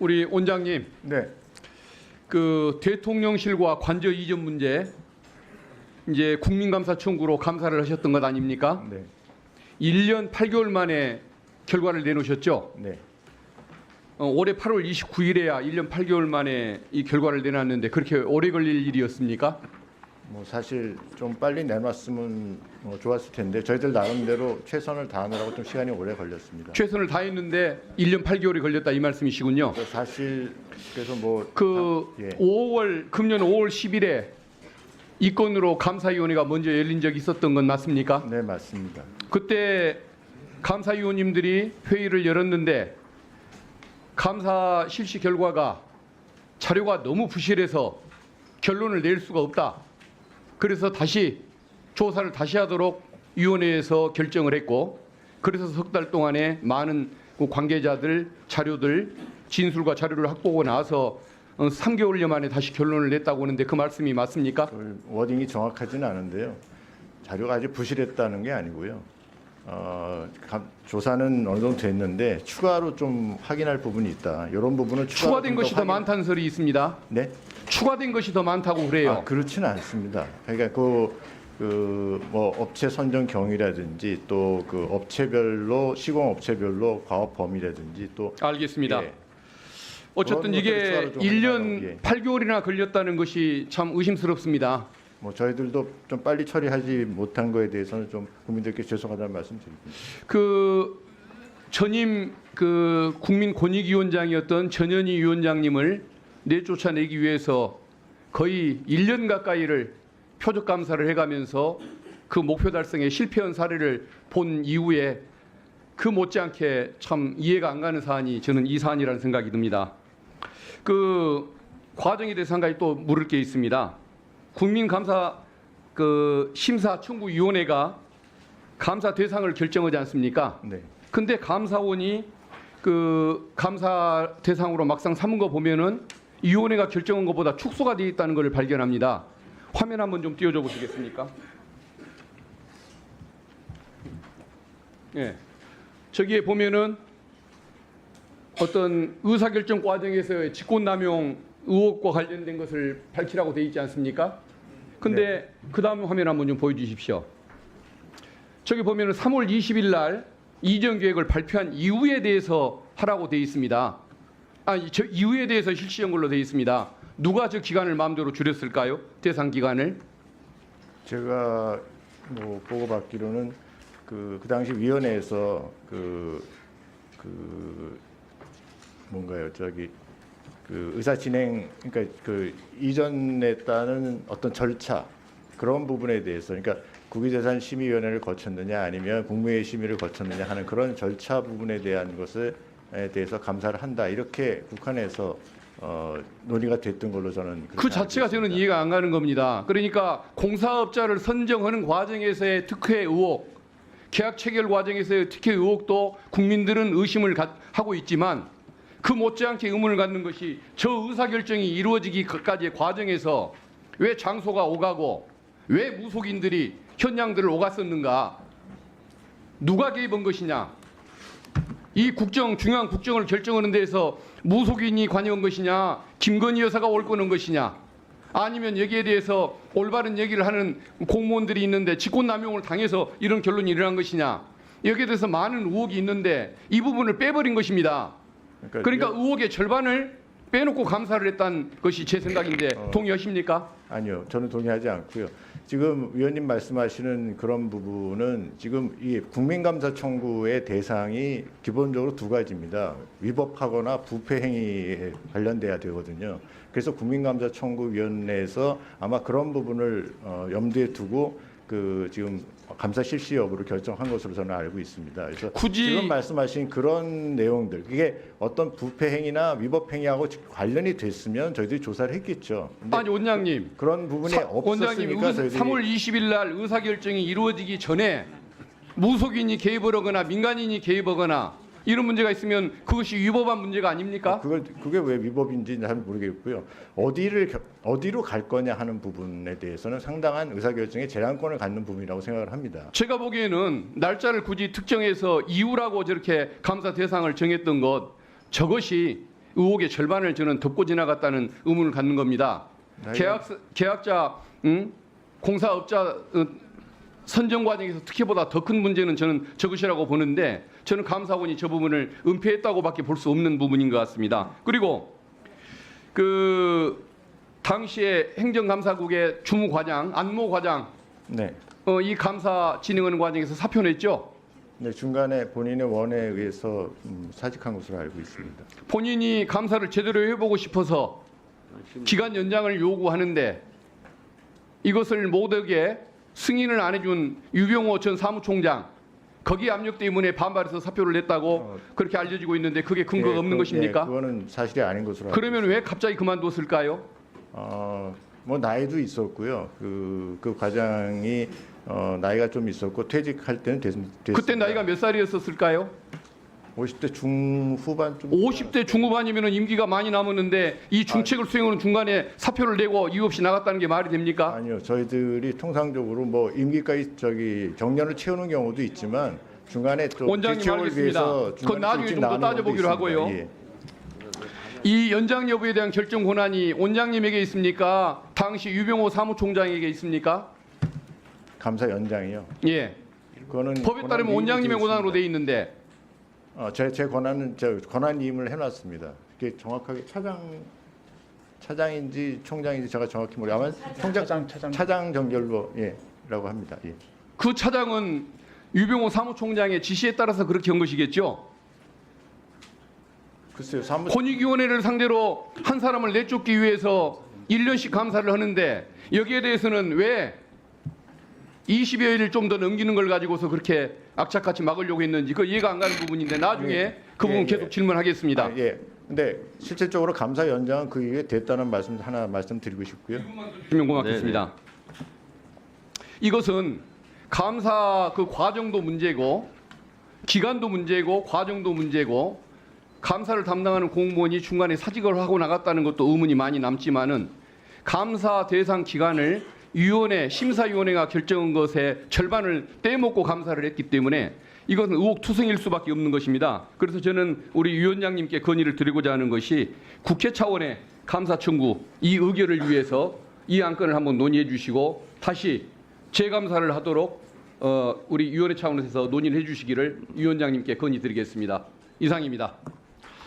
우리 원장님, 네. 그 대통령실과 관저 이전 문제 이제 국민감사 청구로 감사를 하셨던 것 아닙니까? 네. 1년 8개월 만에 결과를 내놓으셨죠? 네. 올해 8월 29일에야 1년 8개월 만에 이 결과를 내놨는데 그렇게 오래 걸릴 일이었습니까? 뭐 사실 좀 빨리 내놨으면 좋았을 텐데 저희들 나름대로 최선을 다하느라고 좀 시간이 오래 걸렸습니다. 최선을 다했는데 1년 8개월이 걸렸다 이 말씀이시군요. 사실 그래서 뭐 예. 5월 금년 5월 10일에 이 건으로 감사위원회가 먼저 열린 적이 있었던 건 맞습니까? 네, 맞습니다. 그때 감사위원님들이 회의를 열었는데 감사 실시 결과가 자료가 너무 부실해서 결론을 낼 수가 없다. 그래서 다시 조사를 다시 하도록 위원회에서 결정을 했고, 그래서 석 달 동안에 많은 관계자들 자료들 진술과 자료를 확보하고 나서 3개월여 만에 다시 결론을 냈다고 하는데 그 말씀이 맞습니까? 그 워딩이 정확하지는 않은데요. 자료가 아주 부실했다는 게 아니고요. 조사는 어느 정도 됐는데 추가로 좀 확인할 부분이 있다. 이런 부분은 추가된 것이 더 많다는 설이 있습니다. 네? 추가된 것이 더 많다고 그래요. 그렇지는 않습니다. 그러니까 뭐 업체 선정 경위라든지 또 그 업체별로 시공 업체별로 과업 범위라든지 또 알겠습니다. 예. 어쨌든 그런 이게 것들을 좀 1년 예. 8개월이나 걸렸다는 것이 참 의심스럽습니다. 뭐 저희들도 좀 빨리 처리하지 못한 거에 대해서는 좀 국민들께 죄송하다는 말씀 드립니다. 그 전임 그 국민권익위원장이었던 전현희 위원장님을 내쫓아내기 위해서 거의 1년 가까이를 표적 감사를 해가면서 그 목표 달성에 실패한 사례를 본 이후에 그 못지않게 참 이해가 안 가는 사안이 저는 이 사안이라는 생각이 듭니다. 그 과정에 대해서 한 가지 또 물을 게 있습니다. 국민감사 그 심사청구위원회가 감사 대상을 결정하지 않습니까? 네. 근데 감사원이 그 감사 대상으로 막상 삼은 거 보면은 이 위원회가 결정한 것보다 축소가 되어 있다는 것을 발견합니다. 화면 한번 좀 띄워줘 보시겠습니까? 예. 저기에 보면은 어떤 의사결정 과정에서의 직권남용 의혹과 관련된 것을 밝히라고 되어 있지 않습니까? 근데 그 다음 화면 한번 좀 보여주십시오. 저기 보면은 3월 20일 날 이전 계획을 발표한 이후에 대해서 하라고 되어 있습니다. 저 이후에 대해서 실시한 걸로 되어 있습니다. 누가 저 기간을 마음대로 줄였을까요? 대상 기간을? 제가 뭐 보고받기로는 그 당시 위원회에서 뭔가요? 저기 그 의사 진행 그러니까 그 이전에 따른 어떤 절차 그런 부분에 대해서 그러니까 국유재산심의위원회를 거쳤느냐 아니면 국무회의 심의를 거쳤느냐 하는 그런 절차 부분에 대한 것에 대해서 감사를 한다 이렇게 북한에서 논의가 됐던 걸로 저는 그 자체가 저는 이해가 안 가는 겁니다. 그러니까 공사업자를 선정하는 과정에서의 특혜 의혹, 계약 체결 과정에서의 특혜 의혹도 국민들은 의심을 하고 있지만 그 못지않게 의문을 갖는 것이 저 의사결정이 이루어지기까지의 과정에서 왜 장소가 오가고 왜 무속인들이 현장들을 오갔었는가? 누가 개입한 것이냐? 이 중요한 국정을 결정하는 데에서 무속인이 관여한 것이냐? 김건희 여사가 옳거는 것이냐? 아니면 여기에 대해서 올바른 얘기를 하는 공무원들이 있는데 직권남용을 당해서 이런 결론이 일어난 것이냐? 여기에 대해서 많은 의혹이 있는데 이 부분을 빼버린 것입니다. 그러니까 의혹의 절반을 빼놓고 감사를 했다는 것이 제 생각인데 동의하십니까? 아니요, 저는 동의하지 않고요. 지금 위원님 말씀하시는 그런 부분은 지금 이 국민감사 청구의 대상이 기본적으로 두 가지입니다. 위법하거나 부패 행위에 관련돼야 되거든요. 그래서 국민감사 청구위원회에서 아마 그런 부분을 염두에 두고 그 지금 감사 실시 여부를 결정한 것으로 저는 알고 있습니다. 그래서 지금 말씀하신 그런 내용들, 이게 어떤 부패 행위나 위법 행위하고 관련이 됐으면 저희들이 조사를 했겠죠. 아니 원장님, 그런 부분이 없었으니까 원장님, 3월 20일 날 의사결정이 이루어지기 전에 무속인이 개입을 하거나 민간인이 개입하거나 이런 문제가 있으면 그것이 위법한 문제가 아닙니까? 그게 왜 위법인지는 잘 모르겠고요. 어디로 갈 거냐 하는 부분에 대해서는 상당한 의사결정의 재량권을 갖는 부분이라고 생각을 합니다. 제가 보기에는 날짜를 굳이 특정해서 이유라고 저렇게 감사 대상을 정했던 것, 저것이 의혹의 절반을 저는 덮고 지나갔다는 의문을 갖는 겁니다. 계약자, 공사업자 선정 과정에서 특혜보다 더 큰 문제는 저는 저것이라고 보는데 저는 감사원이 저 부분을 은폐했다고밖에 볼 수 없는 부분인 것 같습니다. 그리고 그 당시에 행정감사국의 주무과장 안모 과장 네. 이 감사 진행하는 과정에서 사표 냈죠. 네, 중간에 본인의 원에 의해서 사직한 것으로 알고 있습니다. 본인이 감사를 제대로 해보고 싶어서 기간 연장을 요구하는데 이것을 못하게 승인을 안 해준 유병호 전 사무총장 거기 압력 때문에 반발해서 사표를 냈다고 그렇게 알려지고 있는데 그게 근거가 없는 것입니까? 그거는 사실이 아닌 것으로 알고 그러면 왜 갑자기 그만뒀을까요? 뭐 나이도 있었고요. 그 과장이 나이가 좀 있었고 퇴직할 때는 됐습니다. 그때 나이가 몇 살이었을까요? 50대 중후반쯤. 50대 중후반이면 임기가 많이 남았는데 이 중책을 수행하는 중간에 사표를 내고 이유 없이 나갔다는 게 말이 됩니까? 아니요. 저희들이 통상적으로 뭐 임기까지 정년을 채우는 경우도 있지만 중간에 또 원장님 재채용을 알겠습니다. 위해서 그건 나중에 좀 더 나가는 따져보기로 경우도 하고요. 있습니다. 예. 이 연장 여부에 대한 결정 권한이 원장님에게 있습니까? 당시 유병호 사무총장에게 있습니까? 감사 연장이요. 예. 그거는 법에 따르면 원장님의 권한으로 돼 있는데 제 권한은 권한임을 해놨습니다. 이게 정확하게 차장인지 총장인지 제가 정확히 모르. 아마 차장 정결로라고 합니다. 예. 그 차장은 유병호 사무총장의 지시에 따라서 그렇게 한 것이겠죠. 글쎄요. 권익위원회를 상대로 한 사람을 내쫓기 위해서 1년씩 감사를 하는데 여기에 대해서는 왜 20여일을 좀 더 넘기는 걸 가지고서 그렇게 악착같이 막으려고 했는지 그 이해가 안 가는 부분인데 나중에 그 부분 계속 질문하겠습니다. 예. 근데 실질적으로 감사 연장은 그 이후에 됐다는 말씀 하나 말씀드리고 싶고요. 주면 고맙겠습니다. 이것은 감사 그 과정도 문제고 기간도 문제고 과정도 문제고 감사를 담당하는 공무원이 중간에 사직을 하고 나갔다는 것도 의문이 많이 남지만은 감사 대상 기간을 심사위원회가 결정한 것의 절반을 떼먹고 감사를 했기 때문에 이것은 의혹투성일 수밖에 없는 것입니다. 그래서 저는 우리 위원장님께 건의를 드리고자 하는 것이 국회 차원의 감사 청구 이 의결을 위해서 이 안건을 한번 논의해 주시고 다시 재감사를 하도록 우리 위원회 차원에서 논의를 해 주시기를 위원장님께 건의드리겠습니다. 이상입니다.